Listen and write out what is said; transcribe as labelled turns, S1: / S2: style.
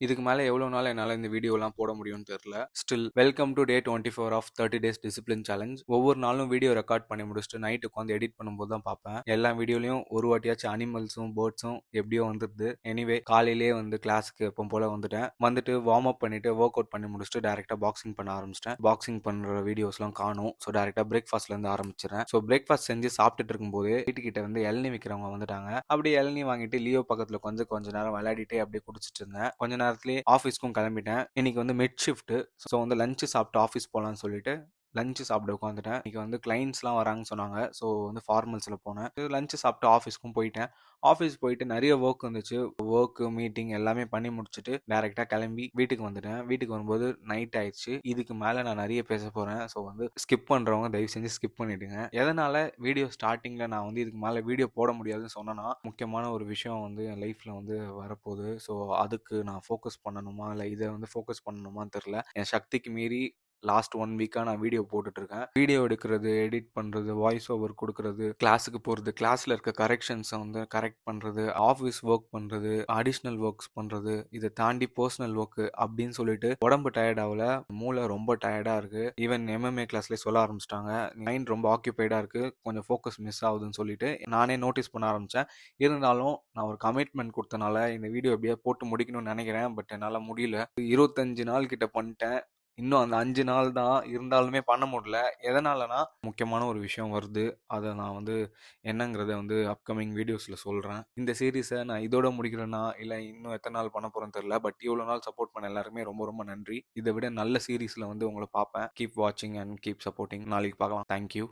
S1: இதுக்கு மேல எவ்வளோ நாள் என்னால இந்த வீடியோலாம் போட முடியும்னு தெரியல. Still welcome to day 24 of 30 days discipline challenge. ஒவ்வொரு நாளும் வீடியோ ரெக்கார்ட் பண்ணி முடிச்சுட்டு நைட் உட்காந்து எடிட் பண்ணும்போது தான் பார்ப்பேன். எல்லா வீடியோலயும் ஒரு வாட்டியாச்சும் அனிமல்ஸும் பேர்ட்ஸும் எப்படியோ வந்துருது. எனிவே காலையிலேயே வந்து கிளாஸுக்கு எப்பவும் போல வந்துட்டேன். வந்துட்டு வார்ம் அப் பண்ணிட்டு ஒர்க் அவுட் பண்ணி முடிச்சுட்டு டேரக்டா பாக்ஸிங் பண்ண ஆரம்பிச்சிட்டேன். பாக்ஸிங் பண்ற வீடியோஸ்லாம் காணும். ஸோ டேரக்டா பிரேக்ஃபாஸ்ட்ல இருந்து ஆரம்பிச்சிடறேன். ஸோ பிரேக்ஃபாஸ்ட் செஞ்சு சாப்பிட்டுட்டு இருக்கும்போது வீட்டுக்கிட்ட வந்து இளநீ விற்கிறவங்க வந்துட்டாங்க. அப்படியே இளநீ வாங்கிட்டு லியோ பக்கத்துல கொஞ்ச நேரம் விளையாடிட்டு அப்படியே குடிச்சிட்டு இருந்தேன். கொஞ்ச நேரத்திலேயே ஆஃபீஸ்க்கும் கிளம்பிட்டேன். இன்னைக்கு வந்து மிட் ஷிஃப்ட். ஸோ வந்து லஞ்ச் சாப்பிட்டு ஆஃபீஸ் போகலான்னு சொல்லிட்டு லஞ்ச் சாப்பிட உட்காந்துட்டேன். இன்னைக்கு வந்து கிளைண்ட்ஸ்லாம் வராங்கன்னு சொன்னாங்க. ஸோ வந்து ஃபார்மல்ஸில் போனேன். லஞ்ச் சாப்பிட்டு ஆஃபீஸ்க்கும் போயிட்டேன். ஆஃபீஸ் போயிட்டு நிறைய ஒர்க் இருந்துச்சு. ஒர்க்கு மீட்டிங் எல்லாமே பண்ணி முடிச்சுட்டு டேரெக்டாக கிளம்பி வீட்டுக்கு வந்துட்டேன். வீட்டுக்கு வரும்போது நைட் ஆயிடுச்சு. இதுக்கு மேலே நான் நிறைய பேச போகிறேன். ஸோ வந்து ஸ்கிப் பண்ணுறவங்க தயவு செஞ்சு ஸ்கிப் பண்ணிவிடுங்க. எதனால் வீடியோ ஸ்டார்டிங்கில் நான் வந்து இதுக்கு மேலே வீடியோ போட முடியாதுன்னு சொன்னேன்னா, முக்கியமான ஒரு விஷயம் வந்து என் லைஃப்பில் வந்து வரப்போகுது. ஸோ அதுக்கு நான் ஃபோக்கஸ் பண்ணணுமா இல்லை இதை வந்து ஃபோக்கஸ் பண்ணணுமான்னு தெரில. என் சக்திக்கு மீறி லாஸ்ட் 1 வீக்காக நான் வீடியோ போட்டுட்ருக்கேன். வீடியோ எடுக்கிறது, எடிட் பண்ணுறது, வாய்ஸ் ஓவர் கொடுக்கறது, கிளாஸுக்கு போகிறது, கிளாஸில் இருக்க கரெக்ஷன்ஸை வந்து கரெக்ட் பண்ணுறது, ஆஃபீஸ் ஒர்க் பண்ணுறது, அடிஷ்னல் ஒர்க்ஸ் பண்ணுறது, இதை தாண்டி பர்சனல் ஒர்க்கு அப்படின்னு சொல்லிட்டு உடம்பு டயர்ட் ஆகல, மூளை ரொம்ப டயர்டாக இருக்குது. ஈவன் எம்எம்ஏ கிளாஸ்லேயே சொல்ல ஆரம்பிச்சிட்டாங்க, மைண்ட் ரொம்ப ஆக்கியபைடாக இருக்குது, கொஞ்சம் ஃபோக்கஸ் மிஸ் ஆகுதுன்னு சொல்லிட்டு நானே நோட்டீஸ் பண்ண ஆரம்பித்தேன். இருந்தாலும் நான் ஒரு கமிட்மெண்ட் கொடுத்தனால இந்த வீடியோ எப்படியா போட்டு முடிக்கணும்னு நினைக்கிறேன். பட் என்னால் முடியல. 25 நாள் கிட்ட பண்ணிட்டேன். இன்னும் அந்த 5 நாள் தான் இருந்தாலுமே பண்ண முடியல. எதனாலனா, முக்கியமான ஒரு விஷயம் வருது. அத நான் வந்து என்னங்கிறத வந்து அப்கமிங் வீடியோஸ்ல சொல்றேன். இந்த சீரிஸ நான் இதோட முடிக்கிறேனா, இல்ல இன்னும் எத்தன நாள் பண்ண போறேன்னு தெரியல. பட் இவ்வளோ நாள் சப்போர்ட் பண்ண எல்லாருக்குமே ரொம்ப ரொம்ப நன்றி. இத விட நல்ல சீரிஸ்ல வந்து உங்கள பார்ப்பேன். கீப் வாட்சிங் அண்ட் கீப் சப்போர்ட்டிங். நாளைக்கு பார்க்கலாம். Thank you.